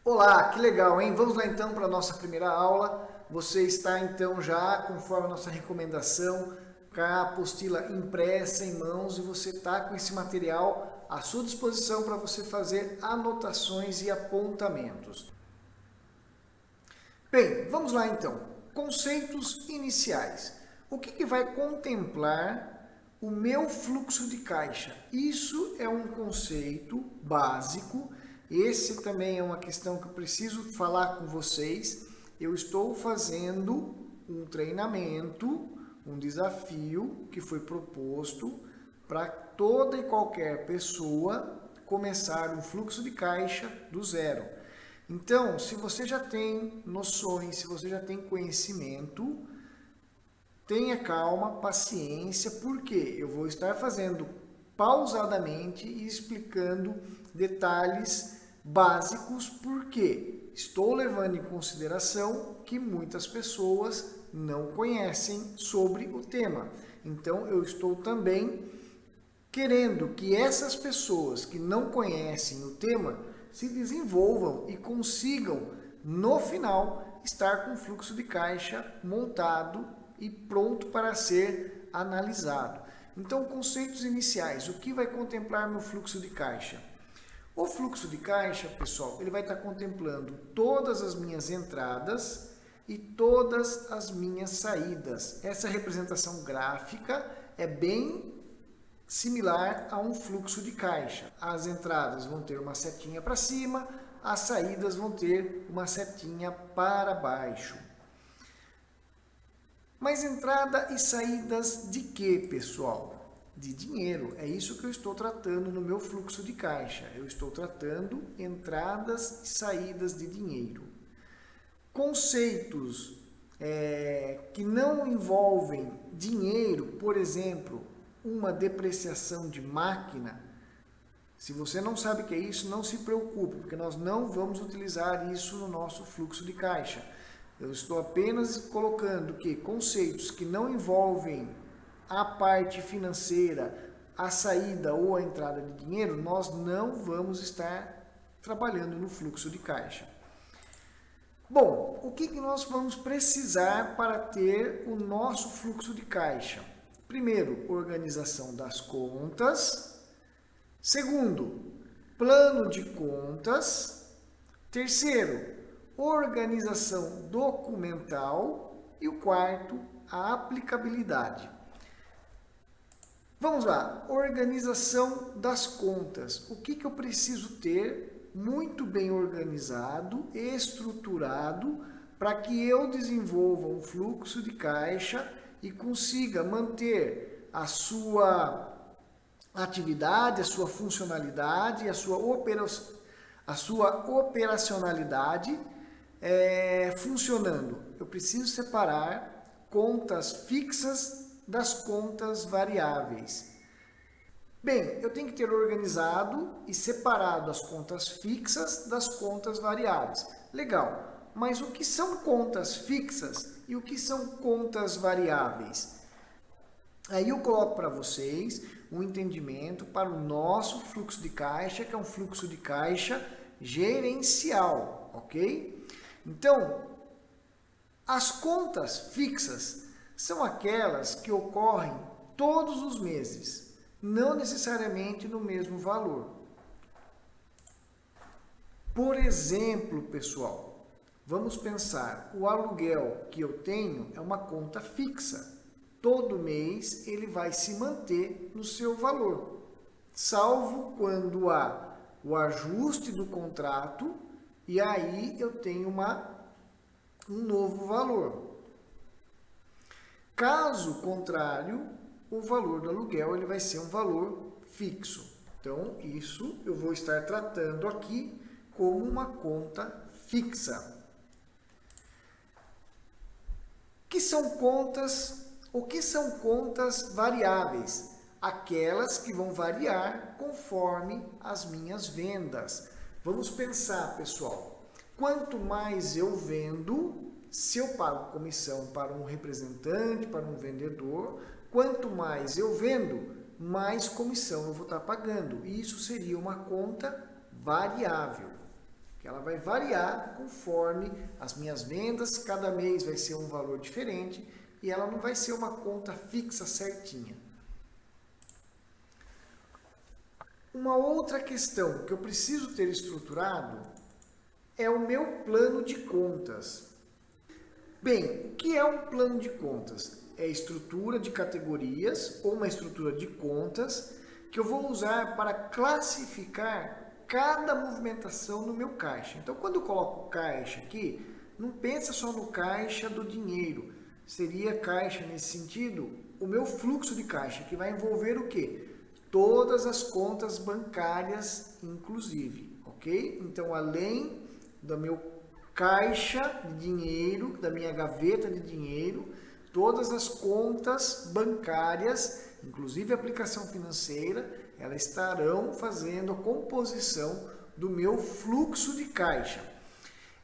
Olá, que legal, hein? Vamos lá então para a nossa primeira aula. Você está então já, conforme a nossa recomendação, com a apostila impressa em mãos e você está com esse material à sua disposição para você fazer anotações e apontamentos. Bem, vamos lá então. Conceitos iniciais. O que vai contemplar o meu fluxo de caixa? Isso é um conceito básico. Esse também é uma questão que eu preciso falar com vocês. Eu estou fazendo um treinamento, um desafio que foi proposto para toda e qualquer pessoa começar um fluxo de caixa do zero. Então, se você já tem noções, se você já tem conhecimento, tenha calma, paciência, porque eu vou estar fazendo pausadamente e explicando detalhes básicos, porque estou levando em consideração que muitas pessoas não conhecem sobre o tema. Então, eu estou também querendo que essas pessoas que não conhecem o tema se desenvolvam e consigam, no final, estar com o fluxo de caixa montado e pronto para ser analisado. Então, conceitos iniciais. O que vai contemplar no fluxo de caixa? O fluxo de caixa, pessoal, ele vai estar contemplando todas as minhas entradas e todas as minhas saídas. Essa representação gráfica é bem similar a um fluxo de caixa. As entradas vão ter uma setinha para cima, as saídas vão ter uma setinha para baixo. Mas entrada e saídas de quê, pessoal? De dinheiro. É isso que eu estou tratando no meu fluxo de caixa. Eu estou tratando entradas e saídas de dinheiro. Conceitos que não envolvem dinheiro, por exemplo, uma depreciação de máquina. Se você não sabe o que é isso, não se preocupe, porque nós não vamos utilizar isso no nosso fluxo de caixa. Eu estou apenas colocando que conceitos que não envolvem a parte financeira, a saída ou a entrada de dinheiro, nós não vamos estar trabalhando no fluxo de caixa. Bom, o que nós vamos precisar para ter o nosso fluxo de caixa? Primeiro, organização das contas. Segundo, plano de contas. Terceiro, organização documental. E o quarto, a aplicabilidade. Vamos lá, organização das contas. O que eu preciso ter muito bem organizado, estruturado, para que eu desenvolva um fluxo de caixa e consiga manter a sua atividade, a sua funcionalidade, a sua operacionalidade funcionando. Eu preciso separar contas fixas das contas variáveis. Bem, eu tenho que ter organizado e separado as contas fixas das contas variáveis. Legal. Mas o que são contas fixas e o que são contas variáveis? Aí eu coloco para vocês um entendimento para o nosso fluxo de caixa, que é um fluxo de caixa gerencial, ok? Então, as contas fixas são aquelas que ocorrem todos os meses, não necessariamente no mesmo valor. Por exemplo, pessoal, vamos pensar, o aluguel que eu tenho é uma conta fixa. Todo mês ele vai se manter no seu valor, salvo quando há o ajuste do contrato e aí eu tenho um novo valor. Caso contrário, o valor do aluguel ele vai ser um valor fixo. Então, isso eu vou estar tratando aqui como uma conta fixa. O que são contas variáveis? Aquelas que vão variar conforme as minhas vendas. Vamos pensar, pessoal, quanto mais eu vendo, se eu pago comissão para um representante, para um vendedor, quanto mais eu vendo, mais comissão eu vou estar pagando. Isso seria uma conta variável. que ela vai variar conforme as minhas vendas, cada mês vai ser um valor diferente e ela não vai ser uma conta fixa certinha. Uma outra questão que eu preciso ter estruturado é o meu plano de contas. Bem, o que é um plano de contas? É estrutura de categorias ou uma estrutura de contas que eu vou usar para classificar cada movimentação no meu caixa. Então, quando eu coloco caixa aqui, não pensa só no caixa do dinheiro. Seria caixa, nesse sentido, o meu fluxo de caixa, que vai envolver o quê? Todas as contas bancárias, inclusive, ok? Então, além do meu caixa de dinheiro, da minha gaveta de dinheiro, todas as contas bancárias, inclusive a aplicação financeira, elas estarão fazendo a composição do meu fluxo de caixa.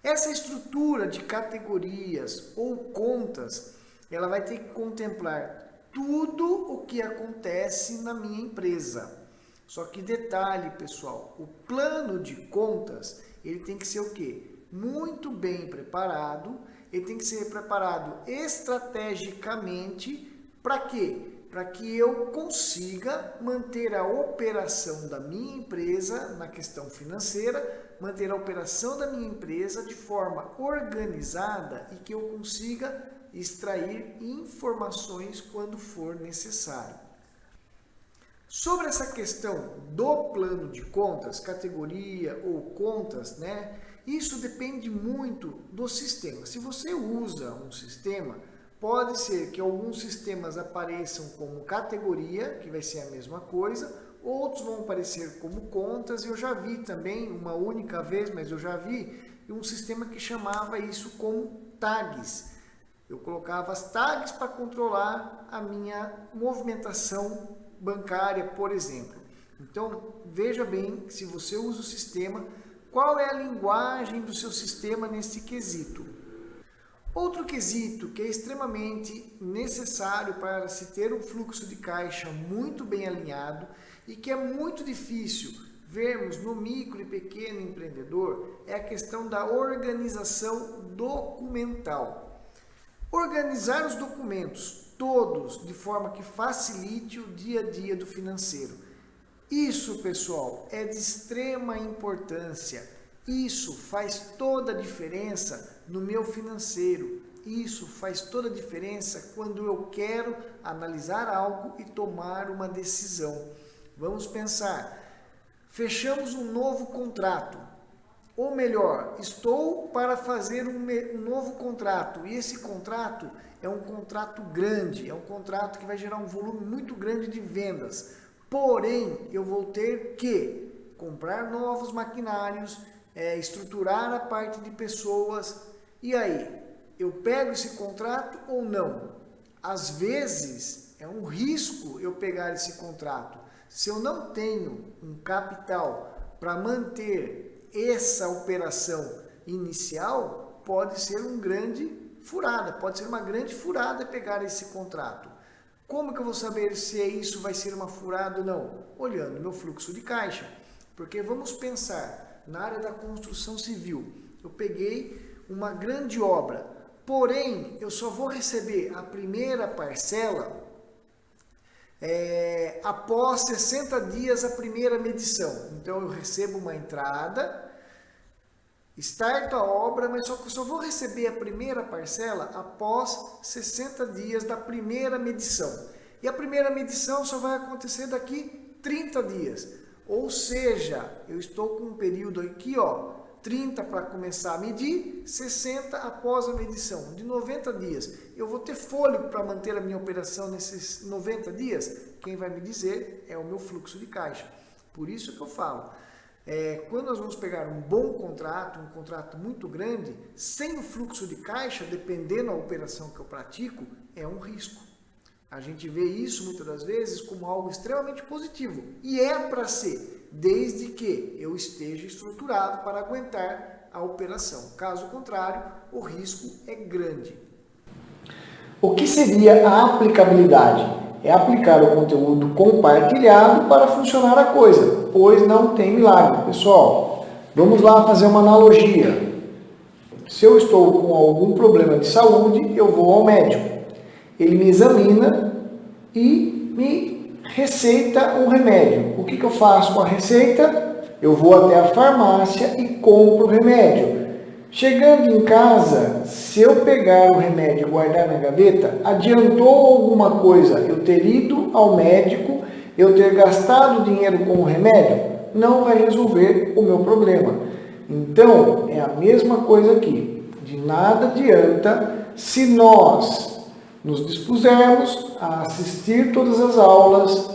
Essa estrutura de categorias ou contas, ela vai ter que contemplar tudo o que acontece na minha empresa. Só que detalhe, pessoal, o plano de contas, ele tem que ser o quê? Muito bem preparado, ele tem que ser preparado estrategicamente, para quê? Para que eu consiga manter a operação da minha empresa na questão financeira, manter a operação da minha empresa de forma organizada e que eu consiga extrair informações quando for necessário. Sobre essa questão do plano de contas, categoria ou contas, né? Isso depende muito do sistema. Se você usa um sistema, pode ser que alguns sistemas apareçam como categoria, que vai ser a mesma coisa, outros vão aparecer como contas. Eu já vi também, uma única vez, mas eu já vi um sistema que chamava isso como tags. Eu colocava as tags para controlar a minha movimentação bancária, por exemplo. Então, veja bem, se você usa o sistema, qual é a linguagem do seu sistema nesse quesito. Outro quesito que é extremamente necessário para se ter um fluxo de caixa muito bem alinhado e que é muito difícil vermos no micro e pequeno empreendedor é a questão da organização documental. Organizar os documentos todos de forma que facilite o dia a dia do financeiro. Isso, pessoal, é de extrema importância. Isso faz toda a diferença no meu financeiro. Isso faz toda a diferença quando eu quero analisar algo e tomar uma decisão. Vamos pensar. Fechamos um novo contrato. Ou melhor, estou para fazer um novo contrato. E esse contrato é um contrato grande. É um contrato que vai gerar um volume muito grande de vendas. Porém, eu vou ter que comprar novos maquinários, estruturar a parte de pessoas. E aí, eu pego esse contrato ou não? Às vezes, é um risco eu pegar esse contrato. Se eu não tenho um capital para manter essa operação inicial, pode ser uma grande furada pegar esse contrato. Como que eu vou saber se isso vai ser uma furada ou não? Olhando meu fluxo de caixa. Porque vamos pensar, na área da construção civil, eu peguei uma grande obra, porém, eu só vou receber a primeira parcela após 60 dias a primeira medição. Então, eu recebo uma entrada, starto a obra, mas só que eu só vou receber a primeira parcela após 60 dias da primeira medição. E a primeira medição só vai acontecer daqui 30 dias. Ou seja, eu estou com um período aqui, 30 para começar a medir, 60 após a medição, de 90 dias. Eu vou ter fôlego para manter a minha operação nesses 90 dias? Quem vai me dizer é o meu fluxo de caixa. Por isso que eu falo, quando nós vamos pegar um bom contrato, um contrato muito grande, sem o fluxo de caixa, dependendo da operação que eu pratico, é um risco. A gente vê isso muitas das vezes como algo extremamente positivo. E é para ser, desde que eu esteja estruturado para aguentar a operação. Caso contrário, o risco é grande. O que seria a aplicabilidade? É aplicar o conteúdo compartilhado para funcionar a coisa, pois não tem milagre, pessoal. Vamos lá fazer uma analogia. Se eu estou com algum problema de saúde, eu vou ao médico. Ele me examina e me receita um remédio. O que eu faço com a receita? Eu vou até a farmácia e compro o remédio. Chegando em casa, se eu pegar o remédio e guardar na gaveta, adiantou alguma coisa eu ter ido ao médico, eu ter gastado dinheiro com o remédio? Não vai resolver o meu problema. Então, é a mesma coisa aqui. De nada adianta se nós nos dispusermos a assistir todas as aulas,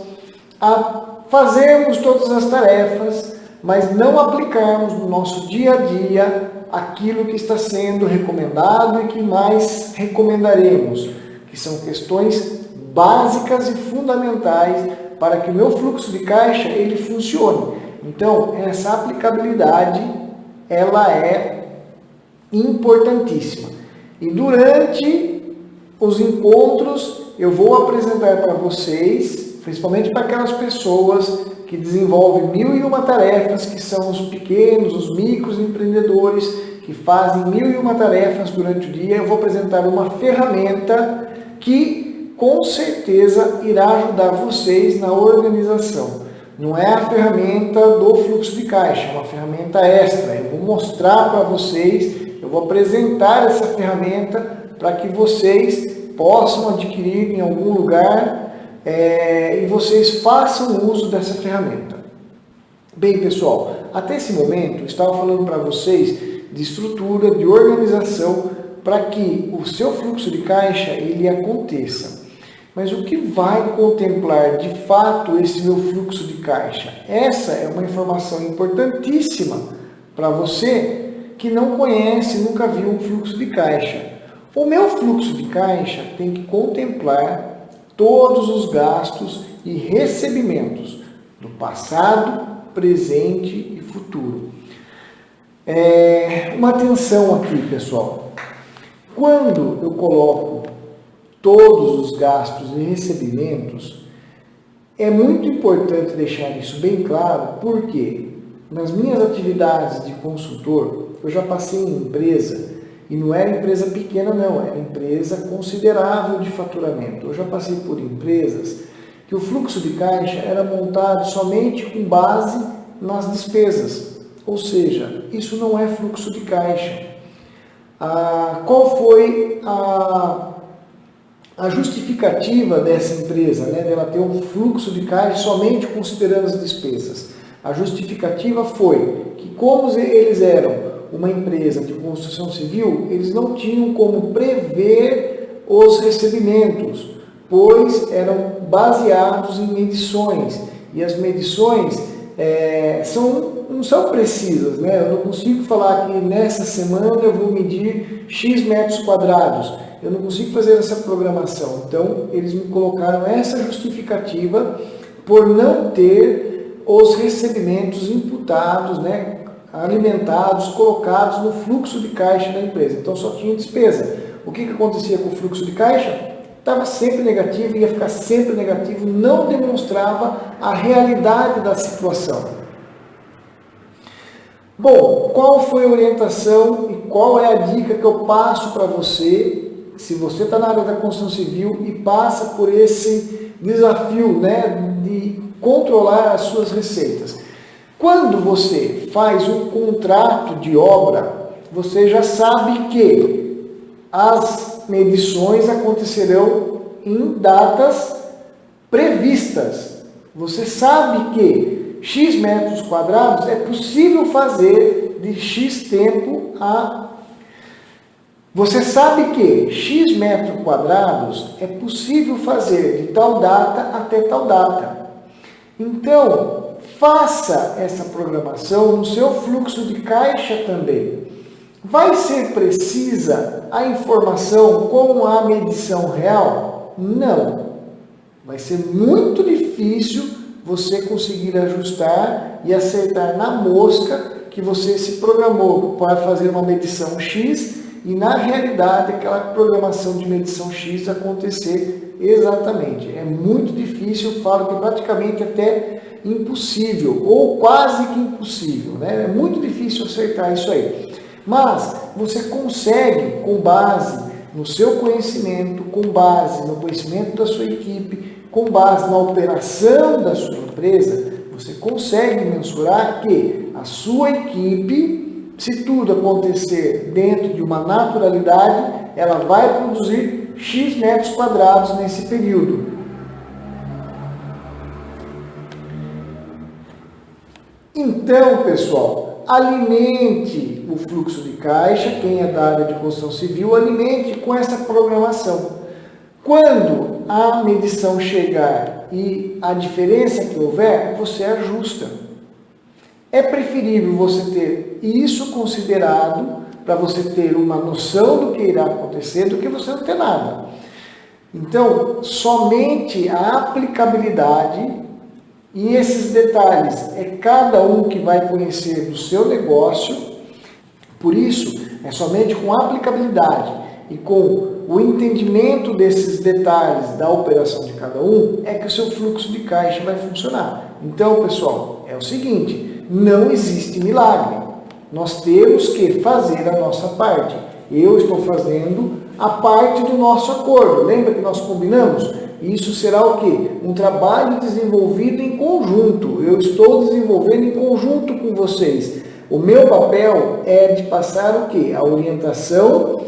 a fazermos todas as tarefas, mas não aplicarmos no nosso dia a dia aquilo que está sendo recomendado e que mais recomendaremos, que são questões básicas e fundamentais para que o meu fluxo de caixa ele funcione. Então, essa aplicabilidade, ela é importantíssima. E durante os encontros, eu vou apresentar para vocês, principalmente para aquelas pessoas que desenvolvem 1001 tarefas, que são os pequenos, os micros empreendedores, que fazem 1001 tarefas durante o dia, eu vou apresentar uma ferramenta que, com certeza, irá ajudar vocês na organização. Não é a ferramenta do fluxo de caixa, é uma ferramenta extra. Eu vou mostrar para vocês, eu vou apresentar essa ferramenta para que vocês possam adquirir em algum lugar e vocês façam uso dessa ferramenta. Bem, pessoal, até esse momento eu estava falando para vocês de estrutura, de organização, para que o seu fluxo de caixa ele aconteça. Mas o que vai contemplar de fato esse meu fluxo de caixa? Essa é uma informação importantíssima para você que não conhece, nunca viu um fluxo de caixa. O meu fluxo de caixa tem que contemplar todos os gastos e recebimentos do passado, presente e futuro. Uma atenção aqui, pessoal. Quando eu coloco todos os gastos e recebimentos, é muito importante deixar isso bem claro, porque nas minhas atividades de consultor, eu já passei em empresa, e não era empresa pequena não, era empresa considerável de faturamento. Eu já passei por empresas que o fluxo de caixa era montado somente com base nas despesas, ou seja, isso não é fluxo de caixa. Qual foi a justificativa dessa empresa, dela ter um fluxo de caixa somente considerando as despesas? A justificativa foi que, como eles eram uma empresa de construção civil, eles não tinham como prever os recebimentos, pois eram baseados em medições, e as medições não são precisas, Eu não consigo falar que nessa semana eu vou medir X metros quadrados, eu não consigo fazer essa programação. Então, eles me colocaram essa justificativa por não ter os recebimentos imputados, alimentados, colocados no fluxo de caixa da empresa. Então, só tinha despesa. O que acontecia com o fluxo de caixa? Estava sempre negativo, ia ficar sempre negativo, não demonstrava a realidade da situação. Bom, qual foi a orientação e qual é a dica que eu passo para você, se você está na área da construção civil e passa por esse desafio, de controlar as suas receitas? Quando você faz um contrato de obra, você já sabe que as medições acontecerão em datas previstas. Você sabe que X metros quadrados é possível fazer de X tempo a... Você sabe que X metros quadrados é possível fazer de tal data até tal data. Então, faça essa programação no seu fluxo de caixa também. Vai ser precisa a informação com a medição real? Não. Vai ser muito difícil você conseguir ajustar e acertar na mosca que você se programou para fazer uma medição X e na realidade aquela programação de medição X acontecer Exatamente, é muito difícil, eu falo que praticamente até impossível, ou quase que impossível, né? É muito difícil acertar isso aí. Mas você consegue, com base no seu conhecimento, com base no conhecimento da sua equipe, com base na operação da sua empresa, você consegue mensurar que a sua equipe, se tudo acontecer dentro de uma naturalidade, ela vai produzir X metros quadrados nesse período. Então, pessoal, alimente o fluxo de caixa, quem é da área de construção civil, alimente com essa programação. Quando a medição chegar e a diferença que houver, você ajusta. É preferível você ter isso considerado para você ter uma noção do que irá acontecer do que você não ter nada. Então, somente a aplicabilidade e esses detalhes é cada um que vai conhecer do seu negócio. Por isso, é somente com a aplicabilidade e com o entendimento desses detalhes da operação de cada um é que o seu fluxo de caixa vai funcionar. Então, pessoal, é o seguinte, não existe milagre. Nós temos que fazer a nossa parte. Eu estou fazendo a parte do nosso acordo. Lembra que nós combinamos? Isso será o quê? Um trabalho desenvolvido em conjunto. Eu estou desenvolvendo em conjunto com vocês. O meu papel é de passar o quê? A orientação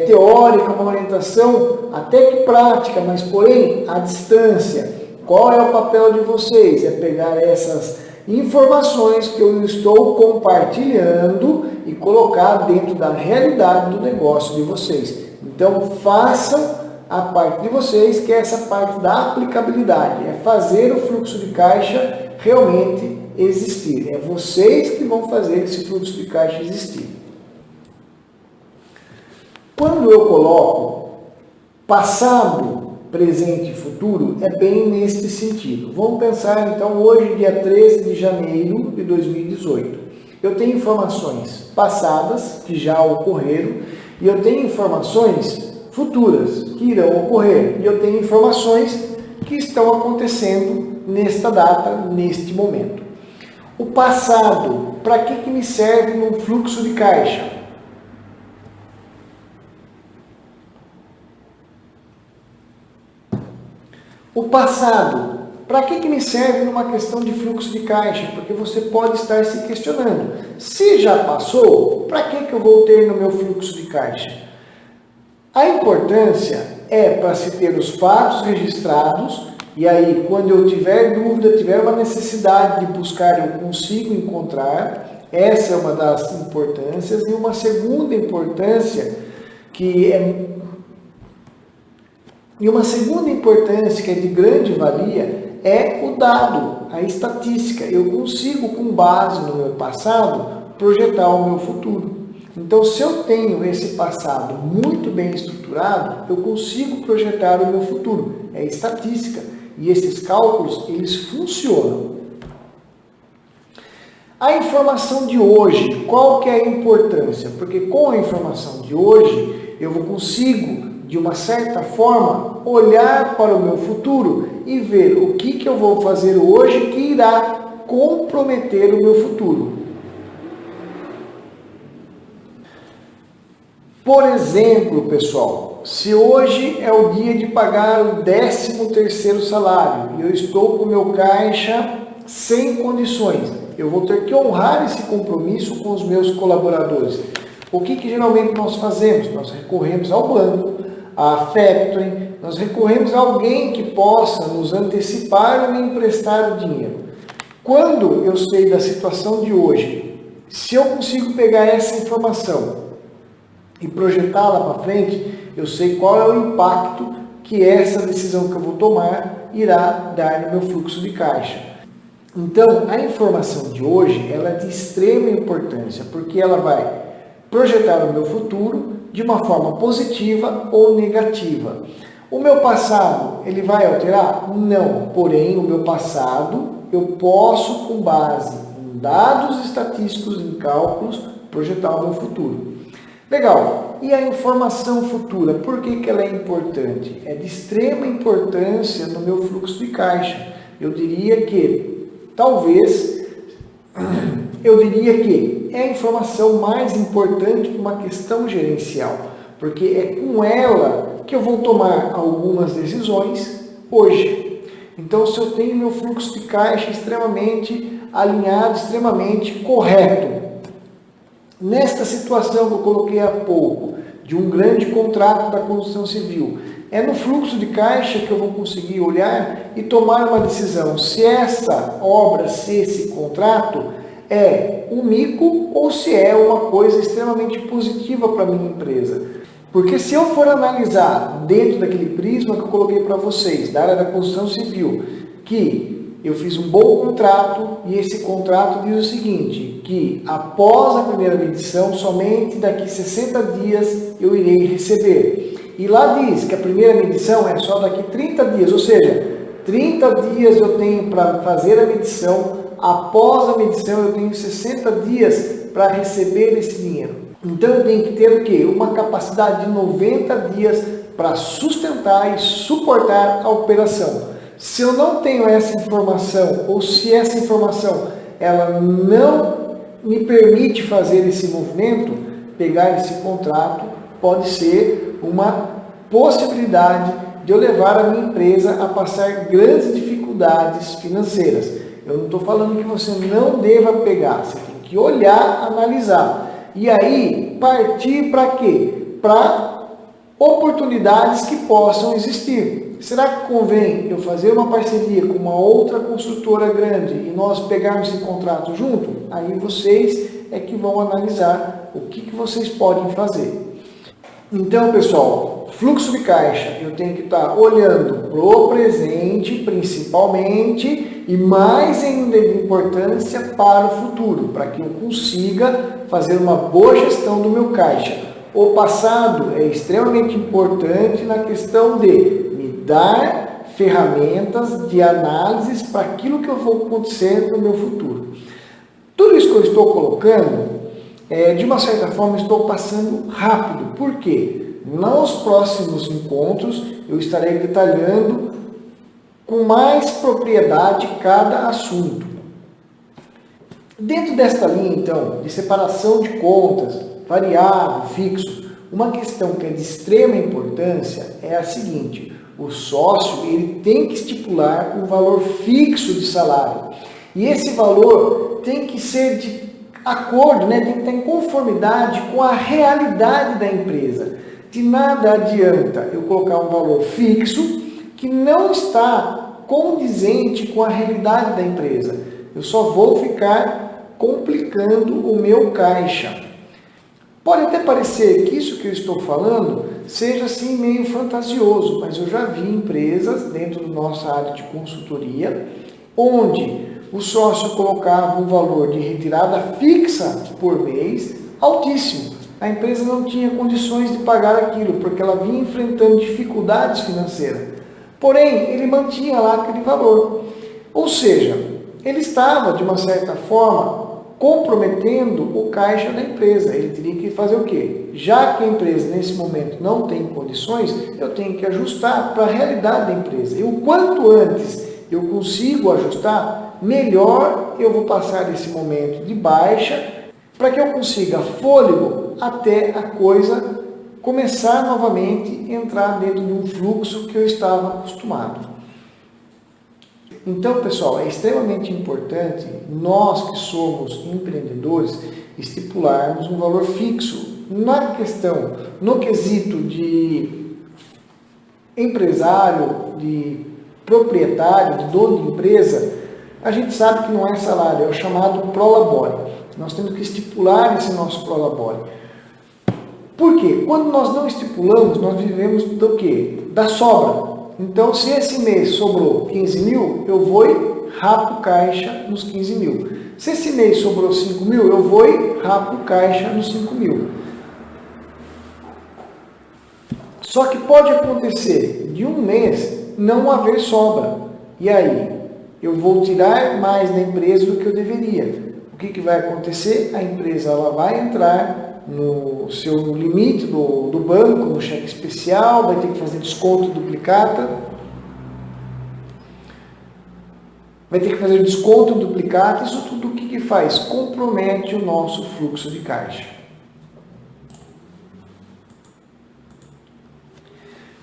teórica, uma orientação até que prática, mas porém à distância. Qual é o papel de vocês? É pegar essas informações que eu estou compartilhando e colocar dentro da realidade do negócio de vocês. Então, façam a parte de vocês, que é essa parte da aplicabilidade, é fazer o fluxo de caixa realmente existir. É vocês que vão fazer esse fluxo de caixa existir. Quando eu coloco passado, presente e futuro, é bem neste sentido. Vamos pensar então hoje, dia 13 de janeiro de 2018. Eu tenho informações passadas, que já ocorreram, e eu tenho informações futuras, que irão ocorrer. E eu tenho informações que estão acontecendo nesta data, neste momento. O passado, para que me serve no fluxo de caixa? O passado, para que me serve numa questão de fluxo de caixa? Porque você pode estar se questionando. Se já passou, para que eu vou ter no meu fluxo de caixa? A importância é para se ter os fatos registrados, e aí quando eu tiver dúvida, tiver uma necessidade de buscar, eu consigo encontrar. Essa é uma das importâncias. E uma segunda importância que é de grande valia é o dado, a estatística. Eu consigo, com base no meu passado, projetar o meu futuro. Então, se eu tenho esse passado muito bem estruturado, eu consigo projetar o meu futuro. É estatística. E esses cálculos, eles funcionam. A informação de hoje, qual que é a importância? Porque com a informação de hoje, eu consigo, de uma certa forma, olhar para o meu futuro e ver o que eu vou fazer hoje que irá comprometer o meu futuro. Por exemplo, pessoal, se hoje é o dia de pagar o 13º salário e eu estou com o meu caixa sem condições, eu vou ter que honrar esse compromisso com os meus colaboradores. O que geralmente nós fazemos? Nós recorremos ao banco, à factoring, nós recorremos a alguém que possa nos antecipar ou me emprestar o dinheiro. Quando eu sei da situação de hoje, se eu consigo pegar essa informação e projetá-la para frente, eu sei qual é o impacto que essa decisão que eu vou tomar irá dar no meu fluxo de caixa. Então, a informação de hoje ela é de extrema importância, porque ela vai projetar o meu futuro de uma forma positiva ou negativa. O meu passado, ele vai alterar? Não. Porém, o meu passado, eu posso, com base em dados estatísticos, em cálculos, projetar o meu futuro. Legal. E a informação futura, por que que ela é importante? É de extrema importância no meu fluxo de caixa. Eu diria que é a informação mais importante para uma questão gerencial, porque é com ela que eu vou tomar algumas decisões hoje. Então, se eu tenho meu fluxo de caixa extremamente alinhado, extremamente correto, nesta situação que eu coloquei há pouco, de um grande contrato da construção civil, é no fluxo de caixa que eu vou conseguir olhar e tomar uma decisão se essa obra, se esse contrato é um mico ou se é uma coisa extremamente positiva para a minha empresa. Porque se eu for analisar dentro daquele prisma que eu coloquei para vocês, da área da construção civil, que eu fiz um bom contrato e esse contrato diz o seguinte, que após a primeira medição, somente daqui 60 dias eu irei receber. E lá diz que a primeira medição é só daqui 30 dias, ou seja, 30 dias eu tenho para fazer a medição, após a medição eu tenho 60 dias para receber esse dinheiro. Então eu tenho que ter o quê? Uma capacidade de 90 dias para sustentar e suportar a operação. Se eu não tenho essa informação, ou se essa informação ela não me permite fazer esse movimento, pegar esse contrato, pode ser uma possibilidade de eu levar a minha empresa a passar grandes dificuldades financeiras. Eu não estou falando que você não deva pegar, você tem que olhar, analisar. E aí, partir para quê? Para oportunidades que possam existir. Será que convém eu fazer uma parceria com uma outra construtora grande e nós pegarmos esse contrato junto? Aí vocês é que vão analisar o que vocês podem fazer. Então, pessoal, fluxo de caixa, eu tenho que estar olhando para o presente, principalmente, e mais ainda de importância para o futuro, para que eu consiga fazer uma boa gestão do meu caixa. O passado é extremamente importante na questão de me dar ferramentas de análises para aquilo que eu vou acontecer no meu futuro. Tudo isso que eu estou colocando, de uma certa forma, estou passando rápido. Por quê? Nos próximos encontros, eu estarei detalhando com mais propriedade cada assunto. Dentro desta linha, então, de separação de contas, variável, fixo, uma questão que é de extrema importância é a seguinte: o sócio ele tem que estipular um valor fixo de salário. E esse valor tem que ser de acordo, tem que estar em conformidade com a realidade da empresa. De nada adianta eu colocar um valor fixo que não está condizente com a realidade da empresa. Eu só vou ficar complicando o meu caixa. Pode até parecer que isso que eu estou falando seja assim meio fantasioso, mas eu já vi empresas dentro da nossa área de consultoria onde o sócio colocava um valor de retirada fixa por mês altíssimo. A empresa não tinha condições de pagar aquilo, porque ela vinha enfrentando dificuldades financeiras. Porém, ele mantinha lá aquele valor. Ou seja, ele estava, de uma certa forma, comprometendo o caixa da empresa. Ele teria que fazer o quê? Já que a empresa, nesse momento, não tem condições, eu tenho que ajustar para a realidade da empresa. E o quanto antes eu consigo ajustar, melhor eu vou passar esse momento de baixa para que eu consiga fôlego até a coisa começar novamente a entrar dentro de um fluxo que eu estava acostumado. Então, pessoal, é extremamente importante nós que somos empreendedores estipularmos um valor fixo na questão, no quesito de empresário, de proprietário, de dono de empresa. A gente sabe que não é salário, é o chamado prolabore. Nós temos que estipular esse nosso prolabore. Por quê? Quando nós não estipulamos, nós vivemos do quê? Da sobra. Então, se esse mês sobrou 15 mil, eu vou e rapo caixa nos 15 mil. Se esse mês sobrou 5 mil, eu vou e rapo caixa nos 5 mil. Só que pode acontecer de um mês não haver sobra. E aí? Eu vou tirar mais da empresa do que eu deveria. O que vai acontecer? A empresa ela vai entrar no seu limite do banco, no cheque especial, vai ter que fazer desconto duplicata, isso tudo o que faz? Compromete o nosso fluxo de caixa.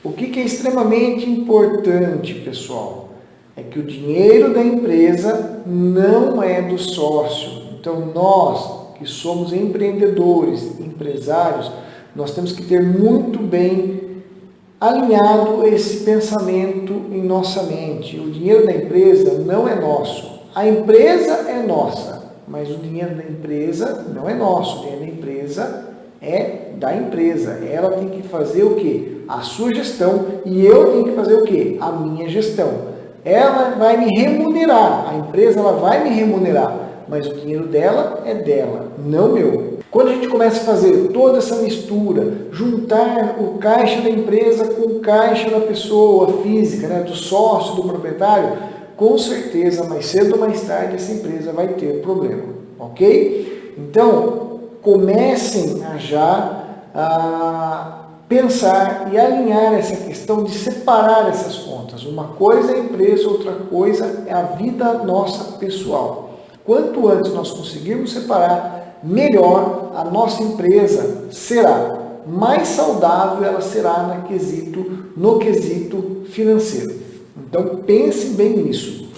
O que é extremamente importante, pessoal, é que o dinheiro da empresa não é do sócio. Então, nós que somos empreendedores, empresários, nós temos que ter muito bem alinhado esse pensamento em nossa mente. O dinheiro da empresa não é nosso. A empresa é nossa, mas o dinheiro da empresa não é nosso. O dinheiro da empresa é da empresa. Ela tem que fazer o quê? A sua gestão, e eu tenho que fazer o quê? A minha gestão. Ela vai me remunerar, a empresa ela vai me remunerar, mas o dinheiro dela é dela, não meu. Quando a gente começa a fazer toda essa mistura, juntar o caixa da empresa com o caixa da pessoa física, né, do sócio, do proprietário, com certeza, mais cedo ou mais tarde, essa empresa vai ter problema, ok? Então, comecem a pensar e alinhar essa questão de separar essas contas. Uma coisa é a empresa, outra coisa é a vida nossa pessoal. Quanto antes nós conseguirmos separar, melhor a nossa empresa será. Mais saudável ela será no quesito financeiro. Então pense bem nisso.